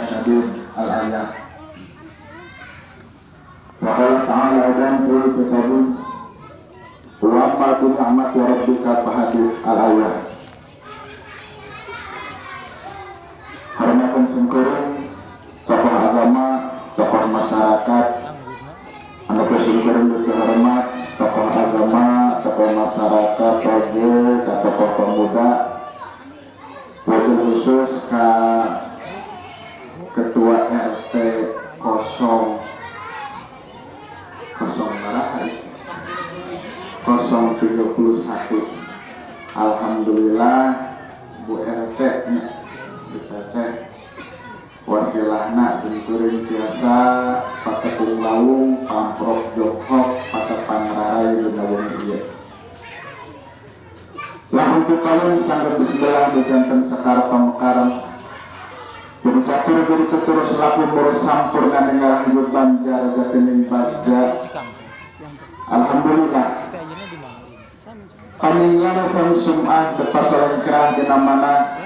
syadid al-ayat. Wa qala ta'ala dan fi kitabih wa amma bi ni'mati rabbika fahadith al-ayat. Hormatkan sengkurung tokoh agama, tokoh masyarakat, anda presiden hormat, tokoh agama, tokoh masyarakat, tokoh pemuda, wabil khusus ketua RT 031. Alhamdulillah Bu RT wasilahna singkuring biasa patepung lawung pamprok jongkok patepan rarai lenawang iya lahun kalian sangat bersebelah dijantan sekar pamekaran jadi catur jadi ketur selaku bersampurna dengan hidup banjar gatening bagja. Alhamdulillah paningana sang sum'ah depas orang kerah dina mana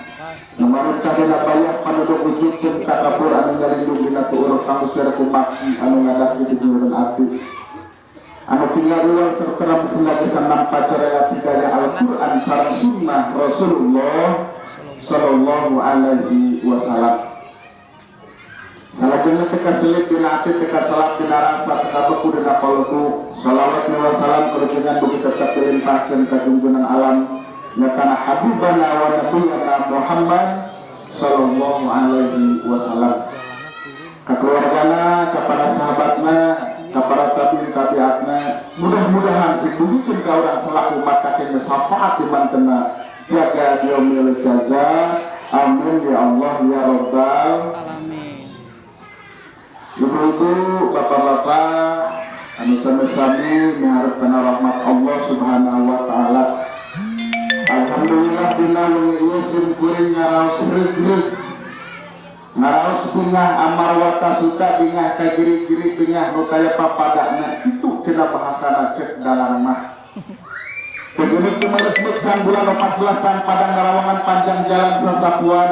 memarutkan dina bayar penduduk wujudkan kakapur anu ngalindung dina tuur pangusir kumaki anu ngadak di juran ati anu tinggal luar serta sebagai sanam pacaraya tiganya Al-Quran sareng sunnah Rasulullah sallallahu alaihi wasallam. Salajengna teka selip dina ati teka salap dina rasa teka beku dina palegu salawat wa salam kerujukan bagi tetap dilimpahkan ke junjungan alam ya kana habibana wa nabiyana Muhammad sallallahu alaihi wasallam, ka keluargana, ka para sahabatna, ka para tabi'atna, mudah-mudahan dibungkeun ka urang selaku makakeun syafaat di mantena jaga yaumil jaza. Amin ya Allah ya rabbal alamin. Ibu-ibu, bapak-bapak, anu sami-sami mengharapkan rahmat Allah Subhanahu wa taala. Alhamdulillah dina ieu sim kuring ngaraos reug-reug. Ngaraos pingah amar wa kasuta dingah ka giri-giri pingah nu kaya papadana kitu cenah bahasana cek dalang mah. Begini kumaha can bulan 14 can padang ngarawangan panjang jalan sasapuan.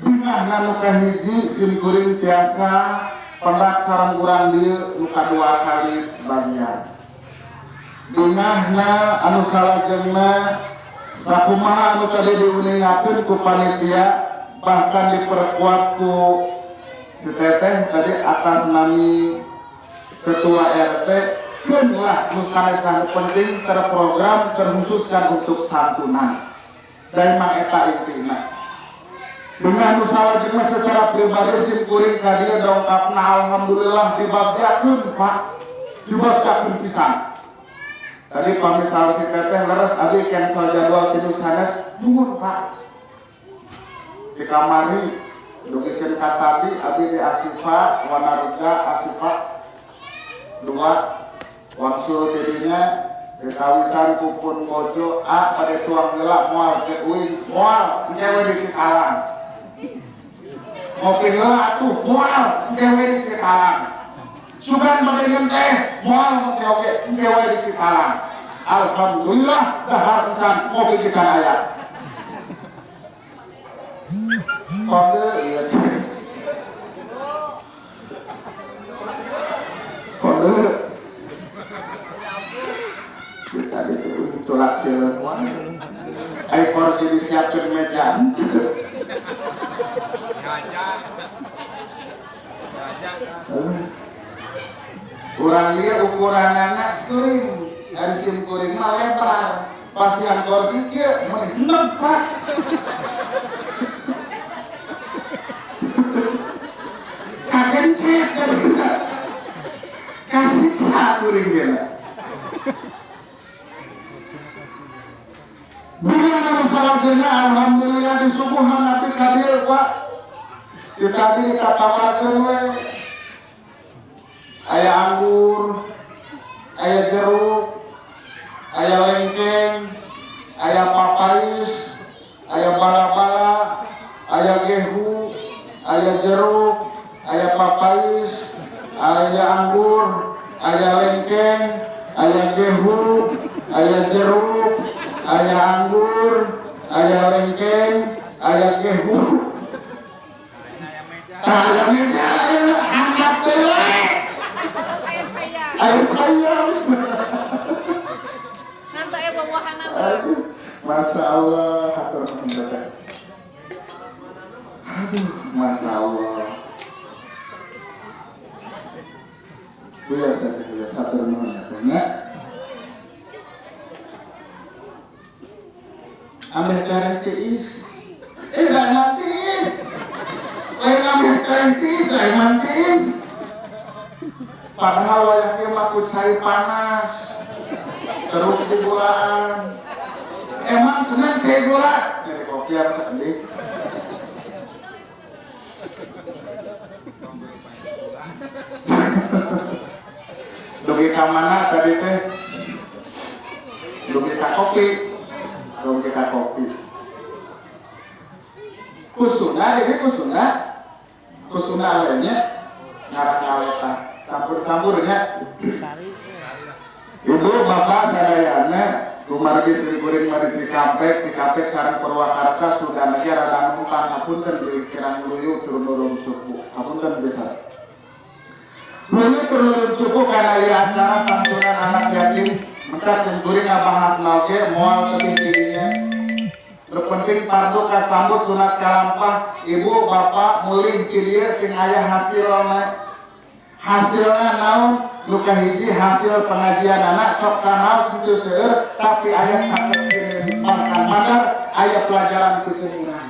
Dingah nanu kahiji sim kuring tiasa pendak sareng urang dieu nu kadua kali sebagian. Dingahna anu salajengna sakumaha anu tadi diuningakeun ku panitia bahkan diperkuat ku teteh tadi atas nami ketua RT keunlah nu sanes penting terprogram terkhususkan untuk santunan dan mang eta intina. Dengan usaha jeung secara pribadi sim kuring ka dieu dongkapna alhamdulillah dibagjakeun Pak, dibagjakeun pisan. Tadi pamisal si teteh leres abi cancel jadwal tinu sanes nuhun Pak. Di kamari dugikeun ka tadi abi di Asifa Wanaruga Asifa 2 wangsul tidinya dikawisan kupun bojo a pada tuang gelap moal ke uin moal ngewe di Cikalang. Ngopi heula atuh moal ngewe di Cikalang. Sugan badangan teh moal oke ngewe di Cikalang. Alhamdulillah dahar encan ngopi Cikanaya. Kode iya. Kode tadi itu tulak sileun. Ai porsi disiapkeun meja. Urang dia ukuranana slim, dari sim kuring mah lebar. Pas yang kursi kieu meureun nempak. Kagencet cenah. Kasiksa kuring geuna. Bila masalah jena alhamdulillah di subuhan api kadir Pak. Kita di katawarkeun we. Aya anggur, aya jeruk, aya lengkeng, aya papais, aya bala-bala, aya gehu, aya jeruk, aya papais, aya anggur, aya lengkeng, aya gehu, aya jeruk, aya anggur, aya lengkeng, aya gehu, Tayangnya hangat deh. Ayam sayang. Nanti ya bawahan Masya Allah, hatur nuhun. Aduh, Masya Allah. Biasa, hatur nuhun ya. Ambil cara tiis. Gak mantis. Lain ambil cara lain mantis. Padahal wayangnya maku cair panas. Terus di gulaan. Emang senang cair gula? Jadi kopi yang sedih. Dugi ka mana tadi teh? Dugi ka kopi. Dugi ka kopi. Kusuna deh, kusuna lainnya ngarak ngaweta campur-campurnya. Ibu bapak sadayana kumargi Sri Guring mari Cikampek sekarang Purwakarta sudah lagi rada numpang hapunten di kirang luyu turun cukup hapunten besar luyu turun cukup karena ya acara santunan anak yatim maka Sri Guring ngabahas nauge moal tebih dirinya berpenting pardu kasambut sunat kalampah ibu bapak mulih kieu sing aya hasilna naon luka hiji hasil pengajian anak sok sanaos kitu seueur tapi aya sakeut makan madar aya pelajaran kekeningan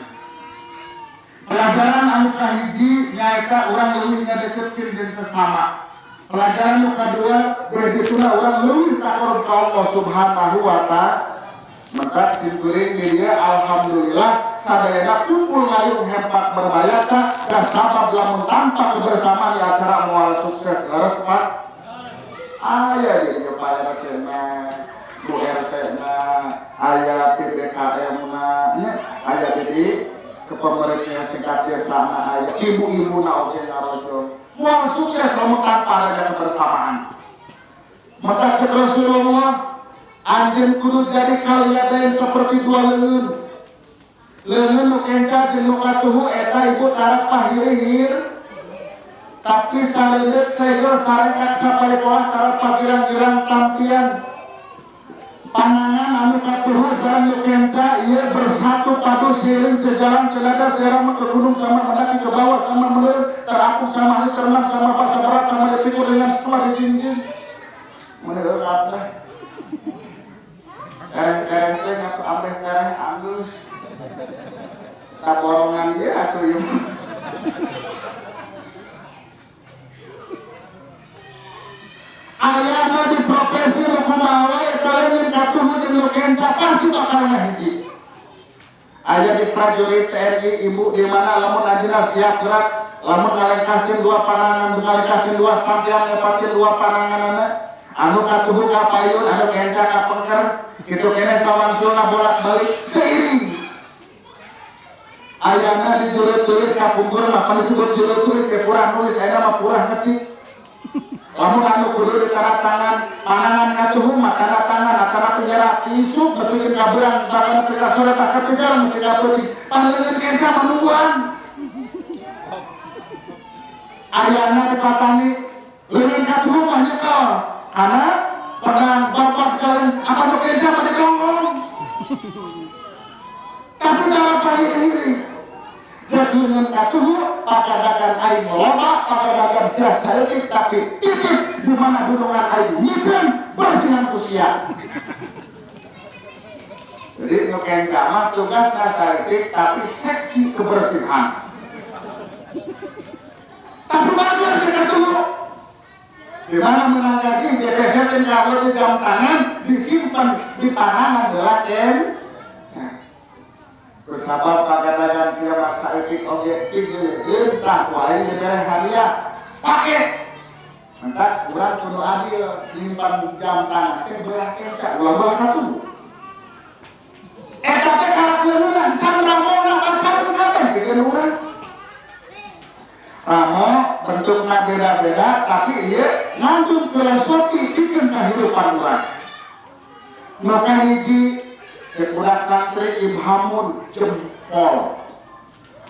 pelajaran anu kahiji nyaeta urang leuwih ngadeukeutkeun jeung sesama pelajaran nu kadua beregituna urang leuwih takorup ka Allah Subhanahu wa ta'ala. Maka simkuring dia alhamdulillah sadayana kumpul ngayung hebat berbayasa dan sabab lamun tanpa kebersamaan di acara mual sukses leres pak aya di dia payah kena Bu RT na aya PDKM na aya di kepemerintahan tingkat desa na aya ibu-ibu na oge ngarojo mual sukses lamun tanpa adanya kebersamaan. Maka Rasulullah anjeun kudu jadi kalian seperti dua leungeun nu kenca jeung nu katuhu eta ibu tarak pahirihir tapi sareuleuh segel sarekat saparepoah tarak pagirang-girang tampian panangan anu katuhu sareng nu kenca ieu bersatu padu seuring sejalan senada serama ke gunung sama mendaki ke bawah sama menurun terapu sama ternak sama pasabarat sama dipikul dengan setelah dijinjing menurut apa kareng-kareng teh ngaku ameh kareng angus tak borongan dia aku yung ayana di profesi nu kumaha we kalian katuhu jeung nu kenca pasti bakal ngahiji aya di prajurit TNI ibu di mana lamun anjeunna siap gerak lamun ngalengkahkeun dua panangan ngalengkahkeun dua sampean lepatkeun dua pananganna anu katuhu ka payun anu kenca ka pengker kitu kene sawansulna bolak-balik seiring ayana di juru tulis ka pungkur mah disebut juru tulis teh kurang nulis aya mah kurang ngetik lamun anu kudu di tanda tangan panangan katuhu mah tanda tangan atana penjara isuk betukeun ka beurang bahkan teu ka sore tak kejaran teu ka peuting panleungeun kenca menungguan ayana dipatani leungeun katuhu mah nyekel anak pedang bapak kalian apa cok kenca pada gonggong tapi cara pahiri-hiri jadi dengan katuhu pakadakan air meloba pakadakan sia saeutik tapi titip di mana gunungan air nyicen bersihan kusia jadi nu kenca mah tugasna saeutik tapi seksi kebersihan tapi bagian ke katuhu di mana menanggapi biasanya kalau di jam tangan disimpan di panangan belaken. Terus apa pakadagan siapa saeutik objektif jeung tah wae di bareng hadiah pakai. Mantap urang kudu adil simpan jam tangan teh belah kenca ulah katuhu. Eta teh kalakueunan can ramona pacaran kabeh pikeun urang. Ramo bentuknya beda-beda tapi iya ngandung filosofi bikin kehidupan orang maka hiji cek budak santri ibhamun jempol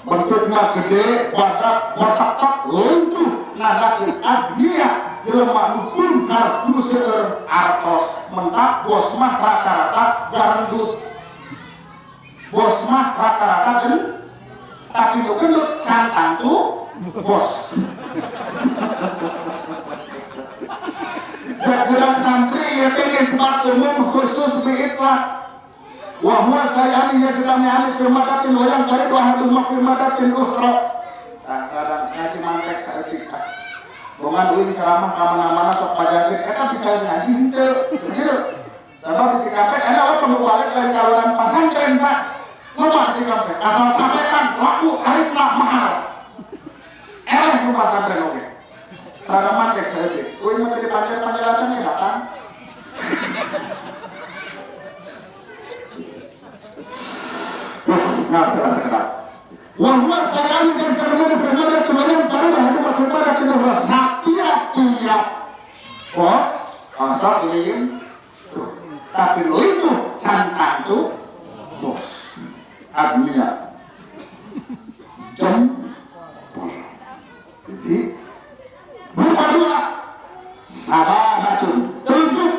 bentuknya gede, badak, botak, lentuh, nadakin agnia, jelema dukun kartu seueur artos, mentak bos mah rata-rata garendut, bos mah rata-rata kan, tapi nu gendut cantang tuh bos. Dan budak santri ya tinggi sebat umum khusus biitlak. Wahwa saya ini ya sudah menyalip firmadatin wayang dari dua hadu mafirmadatin ukhra. Kadang ngaji mantek seetika bongan uing ceramah kamana-mana sok pajakit eta bisa ngaji henteu bener sabab di Cikampek ada orang pembualik lain kawalan pesantren Pak loba Cikampek asal capekan laku haripna mahal eleh nu pesantren oge rada mantek seetik uing mah tadi panjat-panjatan datang wis ngasih sekedap wahwa saya ini dan karena firman kemarin baru ada firman itu setiap bos asal lim tapi itu cantang tuh bos admira jam jadi berdua sabahatun tunjuk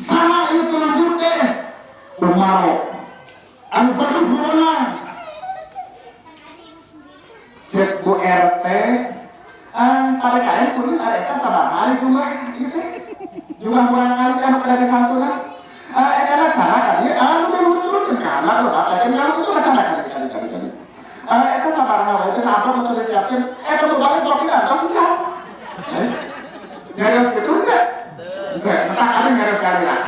sama itu tunjuk deh umaro anu hubungan cek bu RT pada kalian kulit ada sama hari jumlah gitu jumlah kurang kali kan dari satu kan adalah cara kali betul karena tuh katakan kalau itu cara kali itu sabar hawa itu apa mau disiapin kamu balik kok tidak langsung cak nyari segitu enggak tak ada nyari kali lah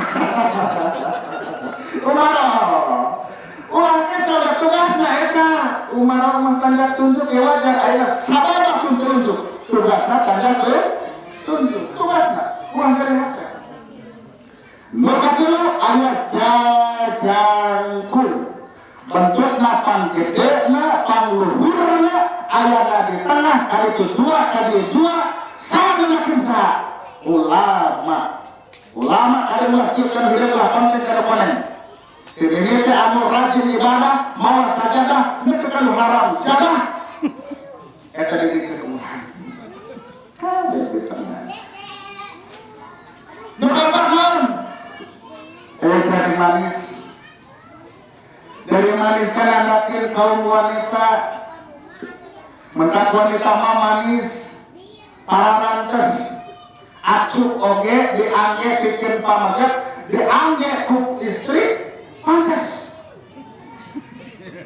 ulah kes kalau tugasnya eta umar mentanjak tunjuk ya wajar ada sabar langsung tunjuk tugasnya tanjak tunjuk tugasnya ulah dari apa nomor dulu ada jajangkul bentuknya pang gede na pang luhurnya ayana di tengah kali kedua sama dengan kisah ulama kali melahirkan hiduplah penting ke depannya. Ini teh anu rajin ibadah, mawas sajadah, netekan haram jadah. Eta dikir ulah. Nukabarkan. Dari manis. Dari manis kan anakil kaum wanita. Mentak wanita mah manis. Para rantes. Acuk oge diangge bikin pamaget, diangge ku istri. Pantes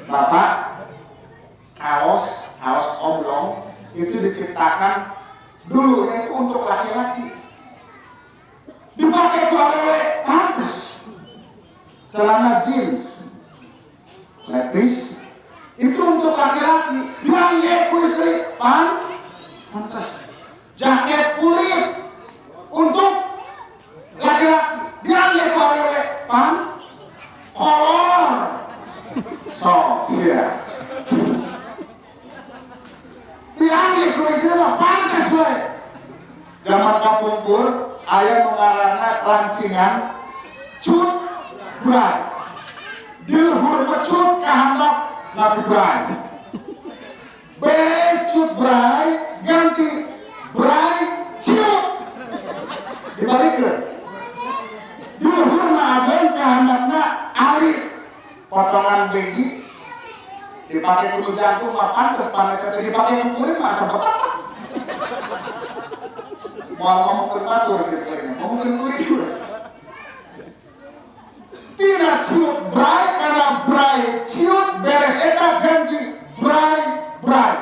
Bapak kaos oblong itu diciptakan dulu itu untuk laki-laki dipakai ke awewe pantes celana jeans levis itu untuk laki-laki diangge ku istri pantes jaket kulit untuk laki-laki diangge ku awewe kolor sok sia diangge ku istilah pantes we zaman kapungkur aya nu ngaranna lancingan cut bray di luhur cut kahandap nabi bray beres cut bray ganti bray ciut dibalikkeun di luhur agen kahandapna alit potongan begi dipakai kudu jantung mah pantes panetnya dipakai kulit mah macam botak mau ngomong batur sebetulnya ngomong kulit juga tidak ciut bray karena bray ciut beres eta ganti bray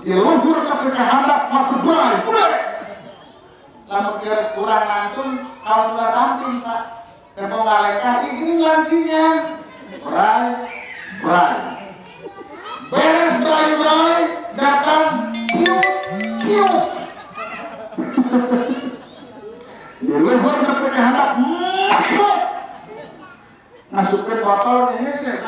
di luhur ke kahandap mah bray udah lamun kurang nantun kaos udah damping Pak tepung ngalekan ini lancinya bray beres bray datang ciut di luhur ke kahandap masuk ke botol ini sih